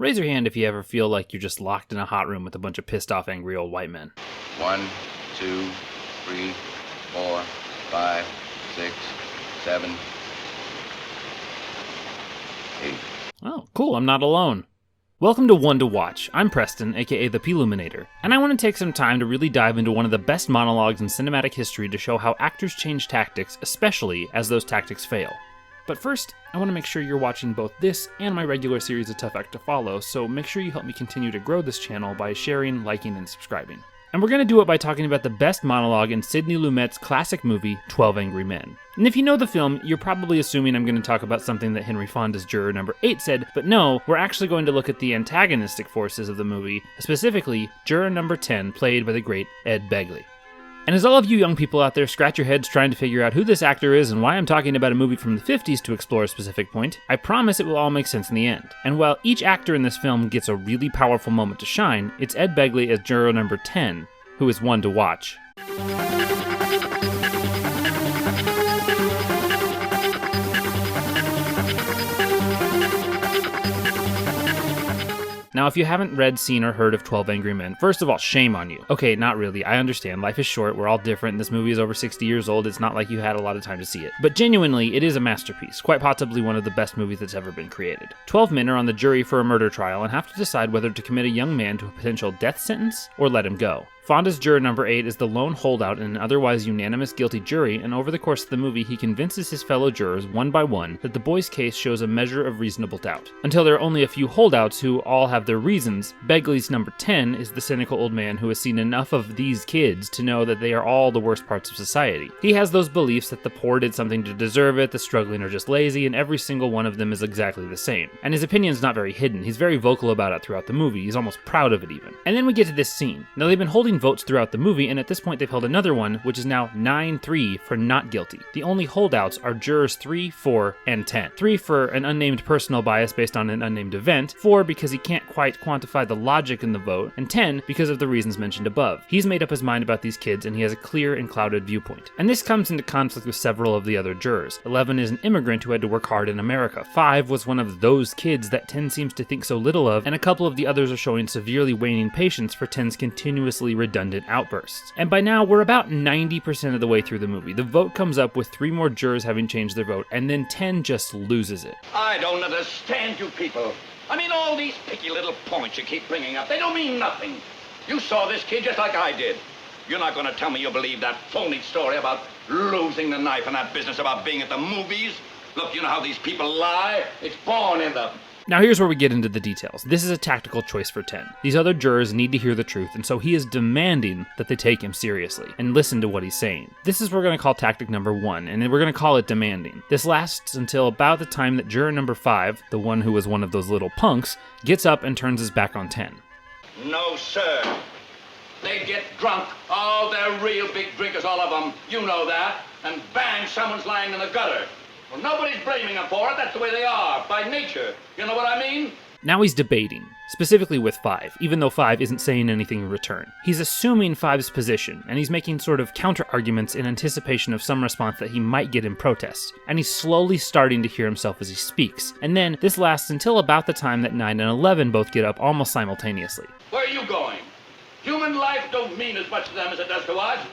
Raise your hand if you ever feel like you're just locked in a hot room with a bunch of pissed off angry old white men. 1, 2, 3, 4, 5, 6, 7, 8. Oh, cool, I'm not alone. Welcome to One to Watch. I'm Preston, aka the Ploominator, and I want to take some time to really dive into one of the best monologues in cinematic history to show how actors change tactics, especially as those tactics fail. But first, I want to make sure you're watching both this and my regular series of Tough Act to Follow, so make sure you help me continue to grow this channel by sharing, liking, and subscribing. And we're going to do it by talking about the best monologue in Sidney Lumet's classic movie, 12 Angry Men. And if you know the film, you're probably assuming I'm going to talk about something that Henry Fonda's Juror number 8 said, but no, we're actually going to look at the antagonistic forces of the movie, specifically Juror number 10, played by the great Ed Begley. And as all of you young people out there scratch your heads trying to figure out who this actor is and why I'm talking about a movie from the 50s to explore a specific point, I promise it will all make sense in the end. And while each actor in this film gets a really powerful moment to shine, it's Ed Begley as Juror number 10, who is one to watch. Now, if you haven't read, seen, or heard of 12 Angry Men, first of all, shame on you. Okay, not really, I understand, life is short, we're all different, this movie is over 60 years old, it's not like you had a lot of time to see it. But genuinely, it is a masterpiece, quite possibly one of the best movies that's ever been created. 12 men are on the jury for a murder trial and have to decide whether to commit a young man to a potential death sentence or let him go. Fonda's Juror number 8 is the lone holdout in an otherwise unanimous guilty jury, and over the course of the movie he convinces his fellow jurors one by one that the boy's case shows a measure of reasonable doubt. Until there are only a few holdouts who all have their reasons, Begley's number 10 is the cynical old man who has seen enough of these kids to know that they are all the worst parts of society. He has those beliefs that the poor did something to deserve it, the struggling are just lazy, and every single one of them is exactly the same. And his opinion's not very hidden, he's very vocal about it throughout the movie, he's almost proud of it even. And then we get to this scene. Now they've been holding votes throughout the movie, and at this point they've held another one, which is now 9-3 for not guilty. The only holdouts are jurors 3, 4, and 10. 3 for an unnamed personal bias based on an unnamed event, 4 because he can't quite quantify the logic in the vote, and 10 because of the reasons mentioned above. He's made up his mind about these kids, and he has a clear and clouded viewpoint. And this comes into conflict with several of the other jurors. 11 is an immigrant who had to work hard in America. 5 was one of those kids that 10 seems to think so little of, and a couple of the others are showing severely waning patience for 10's continuously redundant outbursts. And by now, we're about 90% of the way through the movie. The vote comes up with 3 more jurors having changed their vote, and then 10 just loses it. I don't understand you people. I mean, all these picky little points you keep bringing up, they don't mean nothing. You saw this kid just like I did. You're not going to tell me you believe that phony story about losing the knife and that business about being at the movies? Look, you know how these people lie? It's born in them. Now here's where we get into the details. This is a tactical choice for 10. These other jurors need to hear the truth, and so he is demanding that they take him seriously and listen to what he's saying. This is what we're going to call tactic number 1, and we're going to call it demanding. This lasts until about the time that juror number 5, the one who was one of those little punks, gets up and turns his back on 10. No, sir. They get drunk. Oh, they're real big drinkers, all of them. You know that. And bang, someone's lying in the gutter. Well, nobody's blaming them for it. That's the way they are, by nature. You know what I mean? Now he's debating, specifically with 5, even though 5 isn't saying anything in return. He's assuming 5's position, and he's making sort of counter-arguments in anticipation of some response that he might get in protest. And he's slowly starting to hear himself as he speaks. And then this lasts until about the time that 9 and 11 both get up almost simultaneously. Where are you going? Human life don't mean as much to them as it does to us.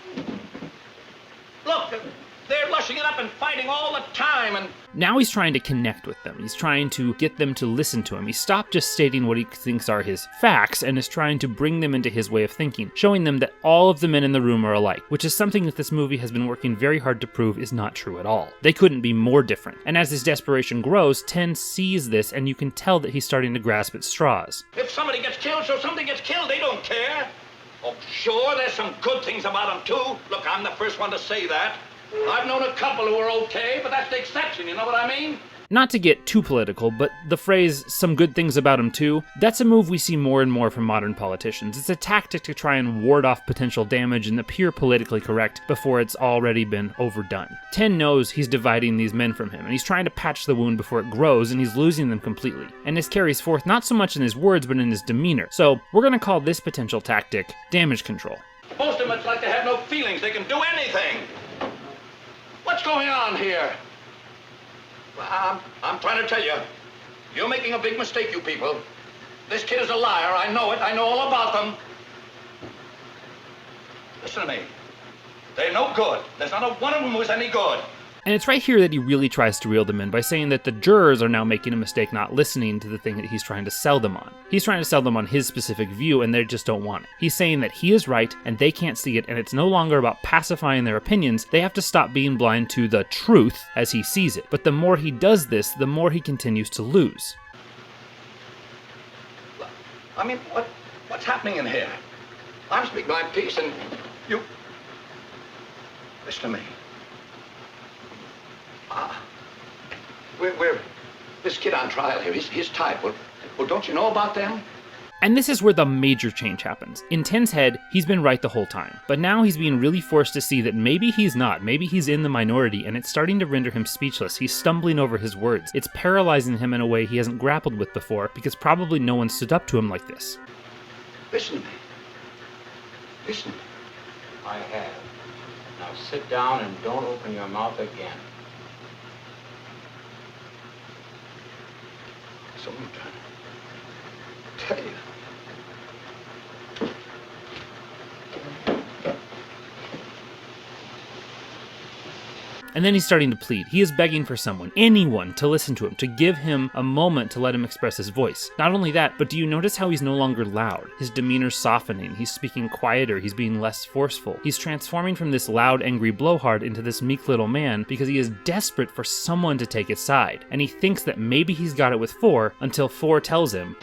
Look, they're lushing it up and fighting all the time, and now he's trying to connect with them. He's trying to get them to listen to him. He stopped just stating what he thinks are his facts and is trying to bring them into his way of thinking, showing them that all of the men in the room are alike, which is something that this movie has been working very hard to prove is not true at all. They couldn't be more different. And as his desperation grows, 10 sees this, and you can tell that he's starting to grasp at straws. If somebody gets killed, so somebody gets killed. They don't care. Oh, sure, there's some good things about them, too. Look, I'm the first one to say that. I've known a couple who were okay, but that's the exception, you know what I mean? Not to get too political, but the phrase, some good things about him too, that's a move we see more and more from modern politicians. It's a tactic to try and ward off potential damage and appear politically correct before it's already been overdone. 10 knows he's dividing these men from him, and he's trying to patch the wound before it grows, and he's losing them completely. And this carries forth not so much in his words, but in his demeanor. So we're going to call this potential tactic damage control. Most of them, it's like they have no feelings. They can do anything. What's going on here? Well, I'm trying to tell you, you're making a big mistake, you people. This kid is a liar. I know it. I know all about them. Listen to me. They're no good. There's not a one of them who's any good. And it's right here that he really tries to reel them in by saying that the jurors are now making a mistake not listening to the thing that he's trying to sell them on. He's trying to sell them on his specific view and they just don't want it. He's saying that he is right and they can't see it, and it's no longer about pacifying their opinions. They have to stop being blind to the truth as he sees it. But the more he does this, the more he continues to lose. I mean, what's happening in here? I'm speaking my piece and you... Listen to me. We're this kid on trial here. His type. Well, don't you know about them? And this is where the major change happens. In Ten's head, he's been right the whole time. But now he's being really forced to see that maybe he's not. Maybe he's in the minority, and it's starting to render him speechless. He's stumbling over his words. It's paralyzing him in a way he hasn't grappled with before, because probably no one stood up to him like this. Listen to me. Listen. I have. Now sit down and don't open your mouth again. Someone trying to tell you. And then he's starting to plead. He is begging for someone, anyone, to listen to him, to give him a moment to let him express his voice. Not only that, but do you notice how he's no longer loud? His demeanor's softening, he's speaking quieter, he's being less forceful. He's transforming from this loud, angry blowhard into this meek little man because he is desperate for someone to take his side. And he thinks that maybe he's got it with Four until Four tells him,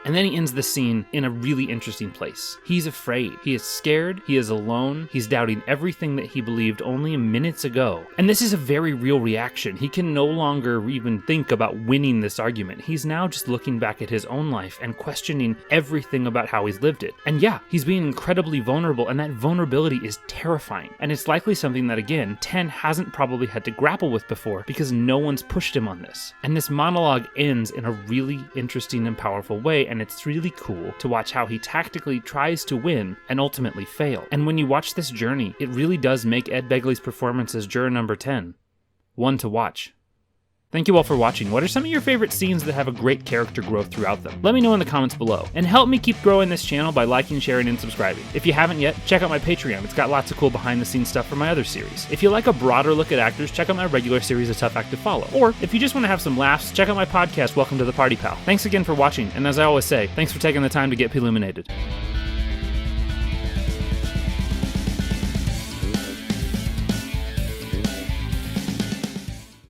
and then he ends the scene in a really interesting place. He's afraid. He is scared. He is alone. He's doubting everything that he believed only minutes ago. And this is a very real reaction. He can no longer even think about winning this argument. He's now just looking back at his own life and questioning everything about how he's lived it. And yeah, he's being incredibly vulnerable, and that vulnerability is terrifying. And it's likely something that, again, Ten hasn't probably had to grapple with before because no one's pushed him on this. And this monologue ends in a really interesting and powerful way, and it's really cool to watch how he tactically tries to win and ultimately fail. And when you watch this journey, it really does make Ed Begley's performance as juror number 10 one to watch. Thank you all for watching. What are some of your favorite scenes that have a great character growth throughout them? Let me know in the comments below. And help me keep growing this channel by liking, sharing, and subscribing. If you haven't yet, check out my Patreon. It's got lots of cool behind-the-scenes stuff from my other series. If you like a broader look at actors, check out my regular series, A Tough Act to Follow. Or, if you just want to have some laughs, check out my podcast, Welcome to the Party Pal. Thanks again for watching, and as I always say, thanks for taking the time to get Ploominated.